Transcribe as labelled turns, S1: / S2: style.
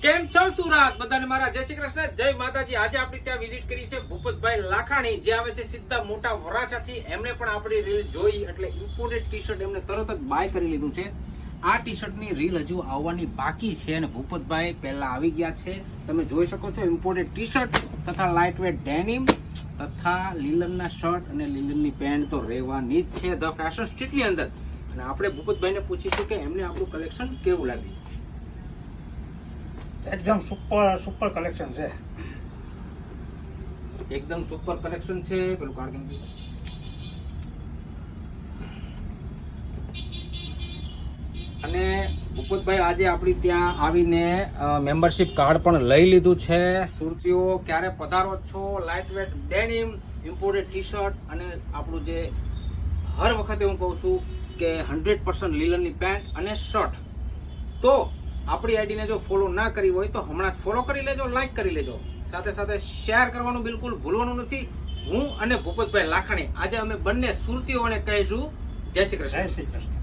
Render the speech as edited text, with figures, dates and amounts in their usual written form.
S1: કેમ છો સુરત? બધાને મારા જય શ્રી કૃષ્ણ, જય માતાજી। આજે આપણી ત્યાં વિઝિટ કરી છે ભૂપતભાઈ લાખાણી, જે આવે છે સીધા મોટા વરાછાથી। એમણે પણ આપણી રીલ જોઈ એટલે ઇમ્પોર્ટેડ ટી શર્ટ એમને તરત જ બાય કરી લીધું છે। આ ટી શર્ટની રીલ હજુ આવવાની બાકી છે અને ભૂપતભાઈ પહેલા આવી ગયા છે। તમે જોઈ શકો છો ઇમ્પોર્ટેડ ટી શર્ટ તથા લાઇટ વેટ ડેનિમ તથા લીલનના શર્ટ અને લીલનની પેન્ટ તો રહેવાની જ છે ધ ફેશન સ્ટ્રીટની અંદર। અને આપણે ભૂપતભાઈને પૂછીશું કે એમને આપણું કલેક્શન કેવું લાગ્યું।
S2: એકદમ સુપર કલેક્શન છે।
S1: એકદમ સુપર કલેક્શન છે। પેલું કાર્ડ કેમ અને ભૂપતભાઈ આજે આપણી ત્યાં આવીને મેમ્બરશિપ કાર્ડ પણ લઈ લીધું છે। સુરતીઓ ક્યારે પધારો છો? Light wet denim, imported T shirt અને આપણું જે હર વખતે હું કહું છું કે 100% લીલનની પેન્ટ અને શર્ટ। તો આપણી આઈડીને જો ફોલો ના કરી હોય તો હમણાં જ ફોલો કરી લેજો, લાઈક કરી લેજો, સાથે સાથે શેર કરવાનું બિલકુલ ભૂલવાનું નથી। હું અને ભૂપતભાઈ લાખાણી આજે અમે બંને સુરતીઓને કહીશું જય શ્રી કૃષ્ણ।
S2: જય શ્રી કૃષ્ણ।